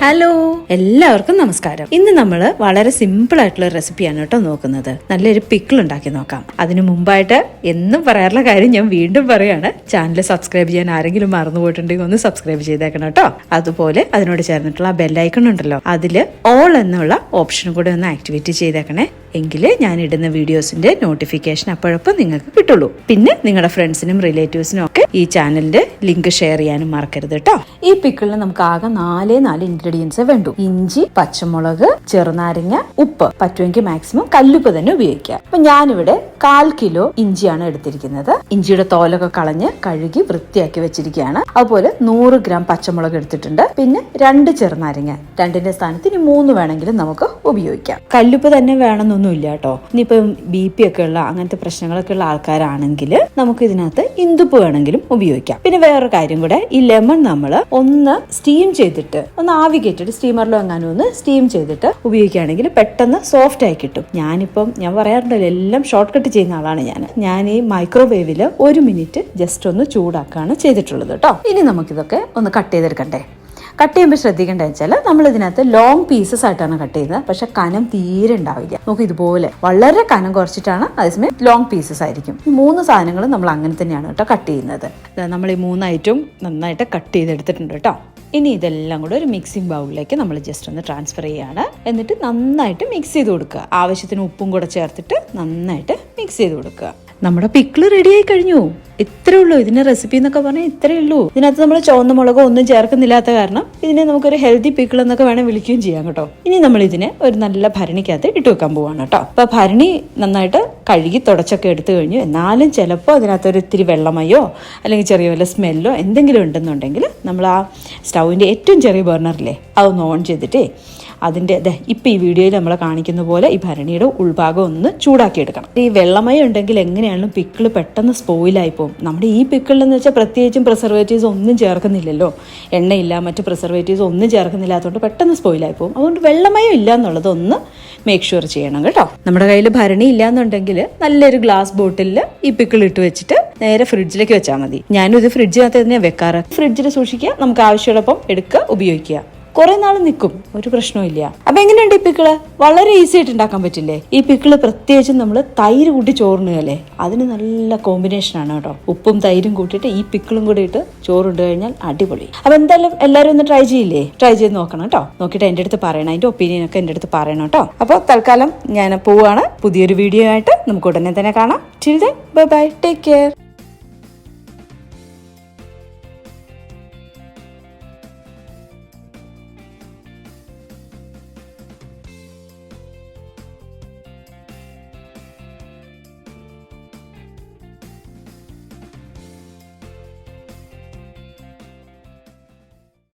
Hello, എല്ലാവർക്കും നമസ്കാരം. ഇന്ന് നമ്മൾ വളരെ സിമ്പിൾ ആയിട്ടുള്ള റെസിപ്പിയാണ് കേട്ടോ നോക്കുന്നത്. നല്ലൊരു പിക്കിൾ ഉണ്ടാക്കി നോക്കാം. അതിനു മുമ്പായിട്ട് എന്നും പറയാറുള്ള കാര്യം ഞാൻ വീണ്ടും പറയാണ്, ചാനൽ സബ്സ്ക്രൈബ് ചെയ്യാൻ ആരെങ്കിലും മറന്നുപോയിട്ടുണ്ടെങ്കിൽ ഒന്ന് സബ്സ്ക്രൈബ് ചെയ്തേക്കണം കേട്ടോ. അതുപോലെ അതിനോട് ചേർന്നിട്ടുള്ള ബെല്ലൈക്കൺ ഉണ്ടല്ലോ, അതില് ഓൾ എന്നുള്ള ഓപ്ഷൻ കൂടെ ഒന്ന് ആക്ടിവേറ്റ് ചെയ്തേക്കണേ. എങ്കിലേ ഞാൻ ഇടുന്ന വീഡിയോസിന്റെ നോട്ടിഫിക്കേഷൻ അപ്പോഴപ്പോൾ നിങ്ങൾക്ക് കിട്ടുള്ളൂ. പിന്നെ നിങ്ങളുടെ ഫ്രണ്ട്സിനും റിലേറ്റീവ്സിനും ഒക്കെ ഈ ചാനലിന്റെ ലിങ്ക് ഷെയർ ചെയ്യാനും മറക്കരുത് കേട്ടോ. ഈ പിക്കിളിന് നമുക്ക് ആകെ നാല് ഇൻഗ്രീഡിയൻസ് വേണ്ടു. ഇഞ്ചി, പച്ചമുളക്, ചെറുനാരങ്ങ, ഉപ്പ്, പറ്റുമെങ്കിൽ മാക്സിമം കല്ലുപ്പ് തന്നെ ഉപയോഗിക്കാം. അപ്പൊ ഞാനിവിടെ 1/4 കിലോ ഇഞ്ചിയാണ് എടുത്തിരിക്കുന്നത്. ഇഞ്ചിയുടെ തോലൊക്കെ കളഞ്ഞ് കഴുകി വൃത്തിയാക്കി വെച്ചിരിക്കുകയാണ്. അതുപോലെ 100 ഗ്രാം പച്ചമുളക് എടുത്തിട്ടുണ്ട്. പിന്നെ 2 ചെറുനാരങ്ങ, 2ന്റെ സ്ഥാനത്ത് ഇനി 3 വേണമെങ്കിലും നമുക്ക് ഉപയോഗിക്കാം. കല്ലുപ്പ് തന്നെ വേണമെന്നൊന്നും ഇല്ല കേട്ടോ. ഇനിയിപ്പം BP ഒക്കെ ഉള്ള അങ്ങനത്തെ പ്രശ്നങ്ങളൊക്കെ ഉള്ള ആൾക്കാരാണെങ്കിൽ നമുക്ക് ഇതിനകത്ത് ഇന്ദുപ്പ് വേണമെങ്കിലും ഉപയോഗിക്കാം. പിന്നെ വേറൊരു കാര്യം കൂടെ, ഈ ലെമൺ നമ്മൾ ഒന്ന് സ്റ്റീം ചെയ്തിട്ട് ഒന്ന് ആവി കയറ്റിട്ട് സ്റ്റീമറിലോ എങ്ങാനും ഒന്ന് സ്റ്റീം ചെയ്തിട്ട് ഉപയോഗിക്കുകയാണെങ്കിൽ പെട്ടെന്ന് സോഫ്റ്റ് ആയി കിട്ടും. ഞാൻ പറയാറുണ്ടല്ലോ, എല്ലാം ഷോർട്ട് കട്ട് ചെയ്യുന്ന ആളാണ് ഞാൻ ഈ മൈക്രോവേവിൽ 1 മിനിറ്റ് ജസ്റ്റ് ഒന്ന് ചൂടാക്കാണ് ചെയ്തിട്ടുള്ളത് കേട്ടോ. ഇനി നമുക്കിതൊക്കെ ഒന്ന് കട്ട് ചെയ്തെടുക്കണ്ടേ. കട്ട് ചെയ്യുമ്പോൾ ശ്രദ്ധിക്കേണ്ടത് വെച്ചാൽ നമ്മൾ ഇതിനകത്ത് ലോങ് പീസസ് ആയിട്ടാണ് കട്ട് ചെയ്യുന്നത്. പക്ഷെ കനം തീരെ ഉണ്ടാവില്ല. നമുക്ക് ഇതുപോലെ വളരെ കനം കുറച്ചിട്ടാണ്, അതേസമയം ലോങ് പീസസ് ആയിരിക്കും. ഈ 3 സാധനങ്ങളും നമ്മൾ അങ്ങനെ തന്നെയാണ് കേട്ടോ കട്ട് ചെയ്യുന്നത്. നമ്മൾ ഈ 3 ഐറ്റവും നന്നായിട്ട് കട്ട് ചെയ്തെടുത്തിട്ടുണ്ട് കേട്ടോ. ഇനി ഇതെല്ലാം കൂടെ ഒരു മിക്സിംഗ് ബൗളിലേക്ക് നമ്മൾ ജസ്റ്റ് ഒന്ന് ട്രാൻസ്ഫർ ചെയ്യാണ്. എന്നിട്ട് നന്നായിട്ട് മിക്സ് ചെയ്ത് കൊടുക്കുക. ആവശ്യത്തിന് ഉപ്പും കൂടെ ചേർത്തിട്ട് നന്നായിട്ട് മിക്സ് ചെയ്ത് കൊടുക്കുക. നമ്മുടെ പിക്കിള് റെഡി ആയി കഴിഞ്ഞു. ഇത്രേ ഉള്ളൂ ഇതിന്റെ റെസിപ്പി എന്നൊക്കെ പറഞ്ഞാൽ ഇത്രയേ ഉള്ളൂ. ഇതിനകത്ത് നമ്മൾ ചുവന്ന മുളകോ ഒന്നും ചേർക്കുന്നില്ലാത്ത കാരണം ഇതിനെ നമുക്കൊരു ഹെൽത്തി പിക്കിൾ എന്നൊക്കെ വേണം വിളിക്കുകയും ചെയ്യാം കേട്ടോ. ഇനി നമ്മൾ ഇതിനെ ഒരു നല്ല ഭരണിക്കകത്ത് ഇട്ട് വെക്കാൻ പോവാണ് കേട്ടോ. അപ്പൊ ഭരണി നന്നായിട്ട് കഴുകി തുടച്ചൊക്കെ എടുത്തു കഴിഞ്ഞു. എന്നാലും ചിലപ്പോൾ അതിനകത്ത് ഒരു ഇത്തിരി വെള്ളമയോ അല്ലെങ്കിൽ ചെറിയ വല്ല സ്മെല്ലോ എന്തെങ്കിലും ഉണ്ടെന്നുണ്ടെങ്കിൽ നമ്മൾ ആ സ്റ്റൗവിന്റെ ഏറ്റവും ചെറിയ ബർണറില്ലേ അതൊന്ന് ഓൺ ചെയ്തിട്ടേ അതിൻ്റെ ഇപ്പം ഈ വീഡിയോയിൽ നമ്മൾ കാണിക്കുന്ന പോലെ ഈ ഭരണിയുടെ ഉൾഭാഗം ഒന്ന് ചൂടാക്കി എടുക്കണം. ഈ വെള്ളമയം ഉണ്ടെങ്കിൽ എങ്ങനെയാണ് പിക്കിള് പെട്ടെന്ന് സ്പോയിലായി പോകും. നമ്മുടെ ഈ പിക്കിളെന്ന് വെച്ചാൽ പ്രത്യേകിച്ചും പ്രിസർവേറ്റീവ്സ് ഒന്നും ചേർക്കുന്നില്ലല്ലോ, എണ്ണയില്ല, മറ്റ് പ്രിസർവേറ്റീവ്സ് ഒന്നും ചേർക്കുന്നില്ലാത്തതുകൊണ്ട് പെട്ടെന്ന് സ്പോയിലായി പോകും. അതുകൊണ്ട് വെള്ളമയം ഇല്ല എന്നുള്ളത് ഒന്ന് മേക്ക് ഷുവർ ചെയ്യണം കേട്ടോ. നമ്മുടെ കയ്യിൽ ഭരണി ഇല്ല എന്നുണ്ടെങ്കിൽ നല്ലൊരു ഗ്ലാസ് ബോട്ടിലിൽ ഈ പിക്കിൾ ഇട്ട് വെച്ചിട്ട് നേരെ ഫ്രിഡ്ജിലേക്ക് വെച്ചാൽ മതി. ഞാനും ഇത് ഫ്രിഡ്ജിനകത്ത് തന്നെയാണ് വെക്കാറ്. ഫ്രിഡ്ജിൽ സൂക്ഷിക്കുക, നമുക്ക് ആവശ്യമുള്ളപ്പം എടുക്കുക, ഉപയോഗിക്കുക. കുറെ നാൾ നിൽക്കും, ഒരു പ്രശ്നവും ഇല്ല. അപ്പൊ എങ്ങനെയുണ്ട് ഈ പിക്കിള്? വളരെ ഈസി ആയിട്ട് ഉണ്ടാക്കാൻ പറ്റില്ലേ? ഈ പിക്കിള് പ്രത്യേകിച്ചും നമ്മൾ തൈര് കൂട്ടി ചോറിനുകയല്ലേ, അതിന് നല്ല കോമ്പിനേഷനാണ് കേട്ടോ. ഉപ്പും തൈരും കൂട്ടിയിട്ട് ഈ പിക്കിളും കൂടി ഇട്ട് ചോറുണ്ട് കഴിഞ്ഞാൽ അടിപൊളി. അപ്പൊ എന്തായാലും എല്ലാവരും ഒന്ന് ട്രൈ ചെയ്യില്ലേ? ട്രൈ ചെയ്ത് നോക്കണം കേട്ടോ. നോക്കിയിട്ട് എൻ്റെ അടുത്ത് പറയണം, അതിന്റെ ഒപ്പീനിയൻ ഒക്കെ എൻ്റെ അടുത്ത് പറയണം കേട്ടോ. അപ്പോൾ തൽക്കാലം ഞാൻ പോവാണ്. പുതിയൊരു വീഡിയോ ആയിട്ട് നമുക്ക് ഉടനെ തന്നെ കാണാം. Till then bye bye, take care.